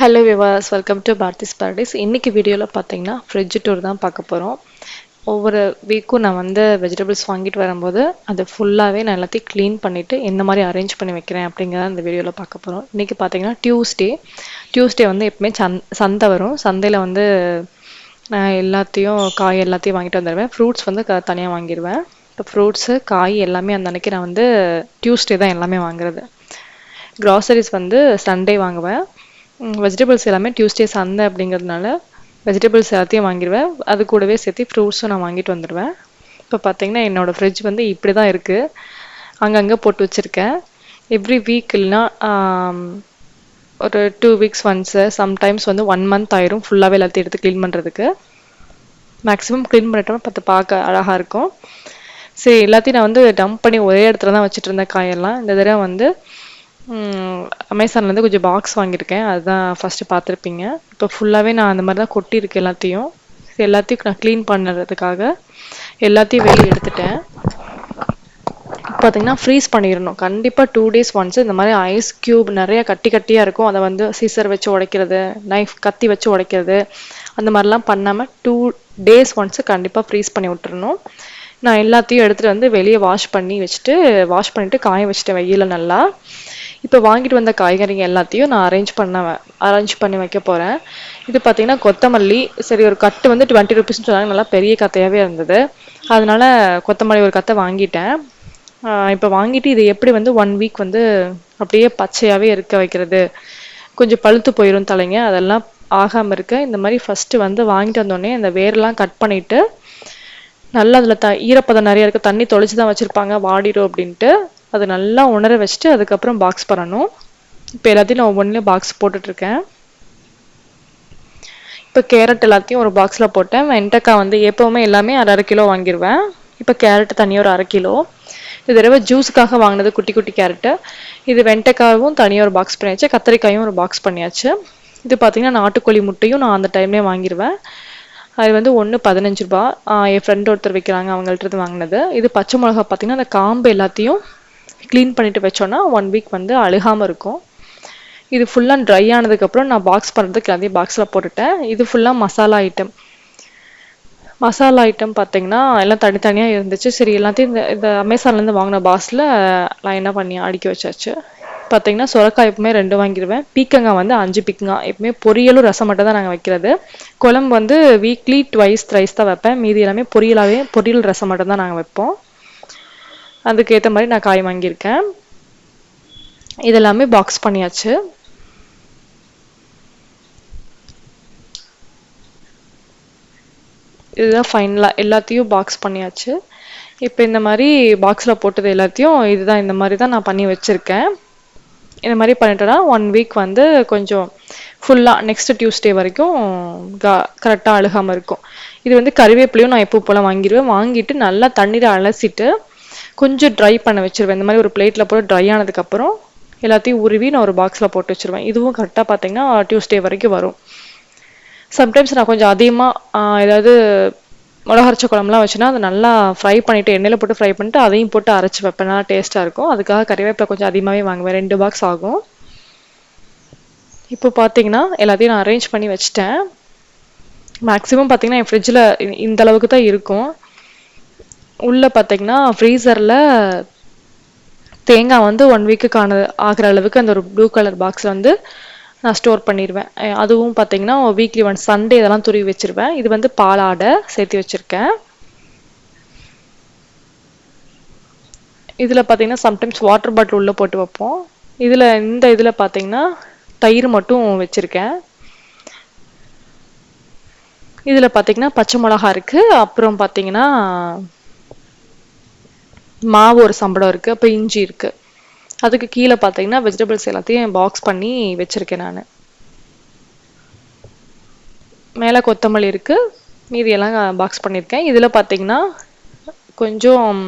Hello viewers, welcome to Parthi's paradise. இன்னைக்கு வீடியோவில் பார்த்தீங்கன்னா ஃப்ரிட்ஜ் டூர் தான் பார்க்க போகிறோம். ஒவ்வொரு வீக்கும் நான் வெஜிடபிள்ஸ் வாங்கிட்டு வரும்போது அது ஃபுல்லாகவே நான் எல்லாத்தையும் க்ளீன் பண்ணிவிட்டு எந்த மாதிரி அரேஞ்ச் பண்ணி வைக்கிறேன் அப்படிங்கிறத இந்த வீடியோவில் பார்க்க போகிறோம். இன்றைக்கி பார்த்தீங்கன்னா டியூஸ்டே எப்பவுமே சந்தை வரும். சந்தையில் நான் காய் எல்லாத்தையும் வாங்கிட்டு வந்துடுவேன். ஃப்ரூட்ஸ் தனியாக வாங்கிடுவேன். இப்போ ஃப்ரூட்ஸு காய் எல்லாமே அந்த அன்னைக்கு நான் டியூஸ்டே தான் எல்லாமே வாங்குறது. க்ராசரிஸ் சண்டே வாங்குவேன். வெஜிடபிள்ஸ் எல்லாமே டியூஸ்டே சந்தை அப்படிங்கிறதுனால வெஜிடபிள்ஸ் எல்லாத்தையும் வாங்கிடுவேன். அது கூடவே சேர்த்து ஃப்ரூட்ஸும் நான் வாங்கிட்டு வந்துடுவேன். இப்போ பார்த்தீங்கன்னா என்னோடய ஃப்ரிட்ஜ் இப்படி தான் இருக்குது. அங்கங்கே போட்டு வச்சுருக்கேன். எவ்ரி வீக் இல்லைனா ஒரு 2 வீக்ஸ் ஒன்ஸு, சம்டைம்ஸ் 1 மந்த் ஆயிரும் ஃபுல்லாகவே எல்லாத்தையும் எடுத்து க்ளீன் பண்ணுறதுக்கு. மேக்ஸிமம் க்ளீன் பண்ணிட்டோம்னா பார்க்க அழகாக இருக்கும். சரி, எல்லாத்தையும் நான் டம்ப் பண்ணி ஒரே இடத்துல தான் வச்சுட்டு இருந்தேன் காயெல்லாம். இந்த தடவை அமேசான்லேருந்து கொஞ்சம் பாக்ஸ் வாங்கியிருக்கேன். அதுதான் ஃபஸ்ட்டு பார்த்துருப்பீங்க. இப்போ ஃபுல்லாகவே நான் அந்த மாதிரி தான் கொட்டியிருக்கேன். எல்லாத்தையும் நான் க்ளீன் பண்ணுறதுக்காக எல்லாத்தையும் வெளியே எடுத்துட்டேன். பார்த்தீங்கன்னா ஃப்ரீஸ் பண்ணிடணும் கண்டிப்பாக. 2 days ஒன்ஸ் இந்த மாதிரி ஐஸ் க்யூப் நிறையா கட்டியாக இருக்கும். அதை சீசர் வச்சு உடைக்கிறது, கத்தி வச்சு உடைக்கிறது, அந்த மாதிரிலாம் பண்ணாமல் 2 days ஒன்ஸு கண்டிப்பாக ஃப்ரீஸ் பண்ணி விட்டுறணும். நான் எல்லாத்தையும் எடுத்துகிட்டு வெளியே வாஷ் பண்ணிவிட்டு காய வச்சுட்டேன் வெயில நல்லா. இப்போ வாங்கிட்டு வந்த காய்கறிங்க எல்லாத்தையும் நான் அரேஞ்ச் பண்ணி வைக்க போகிறேன். இது பார்த்தீங்கன்னா கொத்தமல்லி. சரி, ஒரு கட்டு 20 rupeesன்னு சொன்னாங்க. நல்லா பெரிய கத்தையாகவே இருந்தது. அதனால கொத்தமல்லி ஒரு கத்தை வாங்கிட்டேன். இப்போ வாங்கிட்டு இது எப்படி 1 வீக் அப்படியே பச்சையாகவே இருக்க வைக்கிறது, கொஞ்சம் பழுத்து போயிடும் தலைங்க, அதெல்லாம் ஆகாமல் இருக்க இந்த மாதிரி ஃபஸ்ட்டு வாங்கிட்டு வந்தோடனே அந்த வேரெல்லாம் கட் பண்ணிவிட்டு நல்லா அதில் ஈரப்பதம் நிறையா இருக்குது, தண்ணி தொளிச்சு தான் வச்சுருப்பாங்க, வாடிடும் அப்படின்ட்டு அது நல்லா உணர வச்சுட்டு அதுக்கப்புறம் பாக்ஸ் பண்ணணும். இப்போ எல்லாத்தையும் நான் ஒவ்வொன்றிலையும் பாக்ஸ் போட்டுட்ருக்கேன். இப்போ கேரட் எல்லாத்தையும் ஒரு பாக்ஸில் போட்டேன். வெண்டைக்காய் எப்போவுமே எல்லாமே 1/2 கிலோ வாங்கிடுவேன். இப்போ கேரட் தனியாக ஒரு 1/2 கிலோ. இது தடவை ஜூஸுக்காக வாங்கினது குட்டி குட்டி கேரட்டு. இது வெண்டைக்காயும் தனியாக ஒரு பாக்ஸ் பண்ணியாச்சு, கத்திரிக்காயும் ஒரு பாக்ஸ் பண்ணியாச்சு. இது பார்த்தீங்கன்னா நாட்டுக்கோழி முட்டையும் நான் அந்த டைம்லேயே வாங்கிடுவேன். அது 1 15 ரூபா. என் ஃப்ரெண்ட் ஒருத்தர் வைக்கிறாங்க, அவங்கள்ட்ட வாங்கினது. இது பச்சை மிளகா பார்த்தீங்கன்னா அந்த காம்பு எல்லாத்தையும் க்ளீன் பண்ணிவிட்டு வச்சோன்னா 1 வீக் அழுகாமல் இருக்கும். இது ஃபுல்லாக ட்ரை ஆனதுக்கப்புறம் நான் பாக்ஸ் பண்ணுறதுக்கு எல்லாத்தையும் பாக்ஸில் போட்டுட்டேன். இது ஃபுல்லாக மசாலா ஐட்டம் பார்த்தீங்கன்னா எல்லாம் தனித்தனியாக இருந்துச்சு. சரி, எல்லாத்தையும் இந்த அமேசான்லேருந்து வாங்கின பாக்ஸில் நான் என்ன பண்ணி அடுக்கி வச்சாச்சு. பார்த்தீங்கன்னா சொரக்காய் எப்பவுமே 2 வாங்கிடுவேன். பீக்கங்காய் 5 பீக்கங்காய். எப்பவுமே பொரியலும் ரசம் மட்டும் தான் நாங்கள் வைக்கிறது. குழம்பு வீக்லி 2 த்ரைஸ் தான் வைப்பேன். மீதி எல்லாமே பொரியல் ரசம் மட்டும் தான் நாங்கள் வைப்போம். அதுக்கேற்ற மாதிரி நான் காய் வாங்கியிருக்கேன். இதெல்லாமே பாக்ஸ் பண்ணியாச்சு. இதுதான் ஃபைனலாக எல்லாத்தையும் பாக்ஸ் பண்ணியாச்சு. இப்போ இந்த மாதிரி பாக்ஸில் போட்டது எல்லாத்தையும் இதுதான் இந்த மாதிரி தான் நான் பண்ணி வச்சுருக்கேன். இந்த மாதிரி பண்ணிட்டோன்னா 1 வீக் கொஞ்சம் ஃபுல்லாக நெக்ஸ்ட் டியூஸ்டே வரைக்கும் கரெக்டாக அழுகாமல் இருக்கும். இது கறிவேப்பிலையும் நான் எப்போ போல் வாங்கிடுவேன். வாங்கிட்டு நல்லா தண்ணீரை அலசிட்டு கொஞ்சம் ட்ரை பண்ண வச்சுருவேன். இந்த மாதிரி ஒரு பிளேட்டில் போட்டு ட்ரை ஆனதுக்கப்புறம் எல்லாத்தையும் உருவி நான் ஒரு பாக்ஸில் போட்டு வச்சுருவேன். இதுவும் கரெக்டாக பார்த்தீங்கன்னா டியூஸ்டே வரைக்கும் வரும். சம்டைம்ஸ் நான் கொஞ்சம் அதிகமாக ஏதாவது மிளகா அரைச்ச குழம்புலாம் வச்சுன்னா அதை நல்லா ஃப்ரை பண்ணிவிட்டு எண்ணெயில் போட்டு ஃப்ரை பண்ணிட்டு அதையும் போட்டு அரைச்சி வைப்பேன். நல்லா டேஸ்ட்டாக இருக்கும். அதுக்காக கறிவேப்பிலை கொஞ்சம் அதிகமாகவே வாங்குவேன். 2 பாக்ஸ் ஆகும். இப்போ பார்த்தீங்கன்னா எல்லாத்தையும் நான் அரேஞ்ச் பண்ணி வச்சுட்டேன். மேக்ஸிமம் பார்த்தீங்கன்னா என் ஃப்ரிட்ஜில் இந்த அளவுக்கு தான் இருக்கும். உள்ளே பார்த்தீங்கன்னா ஃப்ரீசரில் தேங்காய் 1 வீக்குக்கான ஆகிற அளவுக்கு அந்த ஒரு ப்ளூ கலர் பாக்ஸில் நான் ஸ்டோர் பண்ணிடுவேன். அதுவும் பார்த்தீங்கன்னா வீக்லி 1 சண்டே இதெல்லாம் துருவி வச்சுருவேன். இது பாலாடை சேர்த்து வச்சுருக்கேன். இதில் பார்த்தீங்கன்னா சம்டைம்ஸ் வாட்டர் பாட்டில் உள்ளே போட்டு வைப்போம். இந்த இதில் பார்த்தீங்கன்னா தயிர் மட்டும் வச்சுருக்கேன். இதில் பார்த்தீங்கன்னா பச்சை மிளகா இருக்குது. அப்புறம் பார்த்தீங்கன்னா மாவு ஒரு சம்பளம் இருக்குது. அப்போ இஞ்சி இருக்குது. அதுக்கு கீழே பார்த்தீங்கன்னா வெஜிடபிள்ஸ் எல்லாத்தையும் பாக்ஸ் பண்ணி வச்சுருக்கேன். நான் மேலே கொத்தமல்லி இருக்குது, மீதியெல்லாம் பாக்ஸ் பண்ணியிருக்கேன். இதில் பார்த்தீங்கன்னா கொஞ்சம்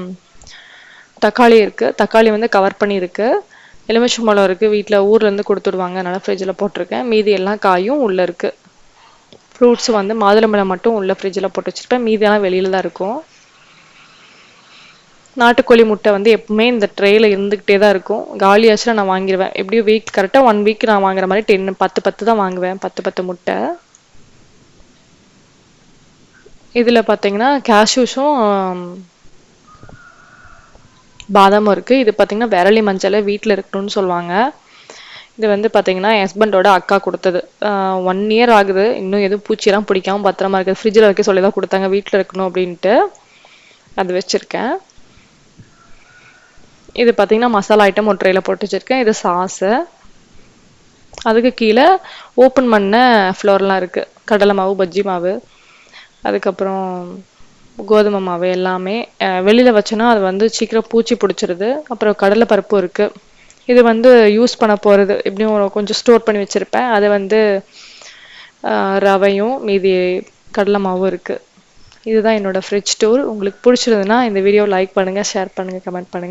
தக்காளி இருக்குது. தக்காளி கவர் பண்ணியிருக்கு. எலுமிச்சம்பழம் இருக்குது. வீட்டில் ஊர்லேருந்து கொடுத்துடுவாங்க, அதனால் ஃப்ரிட்ஜில் போட்டிருக்கேன். மீதி எல்லாம் காயும் உள்ளே இருக்குது. ஃப்ரூட்ஸ் மாதுளம்பழம் மட்டும் உள்ளே ஃப்ரிட்ஜில் போட்டு வச்சுருப்பேன். மீதியெல்லாம் வெளியில் தான் இருக்கும். நாட்டுக்கோழி முட்டை வந்து எப்பவுமே இந்த ட்ரேயில் இருந்துக்கிட்டே தான் இருக்கும். காலியாச்சுன்னா நான் வாங்கிடுவேன். எப்படியும் கரெக்டாக 1 வீக் நான் வாங்குற மாதிரி 10 தான் வாங்குவேன், 10 முட்டை. இதில் பார்த்தீங்கன்னா கேஷ்யூஸும் பாதாமும் இருக்குது. இது பார்த்தீங்கன்னா விரலி மஞ்சள் வீட்டில் இருக்கணும்னு சொல்லுவாங்க. இது வந்து பார்த்தீங்கன்னா என் ஹஸ்பண்டோட அக்கா கொடுத்தது. 1 இயர் ஆகுது, இன்னும் எதுவும் பூச்சியெல்லாம் பிடிக்காம பத்திரமா இருக்குது. ஃப்ரிட்ஜில் வைக்க சொல்லி தான் கொடுத்தாங்க, வீட்டில் இருக்கணும் அப்படின்ட்டு அது வச்சுருக்கேன். இது பார்த்தீங்கன்னா மசாலா ஐட்டம் ஒரு ட்ரேயில் போட்டு வச்சுருக்கேன். இது சாஸு. அதுக்கு கீழே ஓப்பன் பண்ண ஃப்ளோர்லாம் இருக்குது. கடலை மாவு, பஜ்ஜி மாவு, அதுக்கப்புறம் கோதுமை மாவு எல்லாமே. வெளியில் வச்சோன்னா அது வந்து சீக்கிரம் பூச்சி பிடிச்சிருது. அப்புறம் கடலை பருப்பும் இருக்குது. இது வந்து யூஸ் பண்ண போகிறது, எப்படியும் கொஞ்சம் ஸ்டோர் பண்ணி வச்சுருப்பேன். அது வந்து ரவையும் மீதி கடலை மாவும் இருக்குது. இதுதான் என்னோடய ஃப்ரிட்ஜ் டூர். உங்களுக்கு பிடிச்சிருந்ததுன்னா இந்த வீடியோ லைக் பண்ணுங்கள், ஷேர் பண்ணுங்கள், கமெண்ட் பண்ணுங்கள்.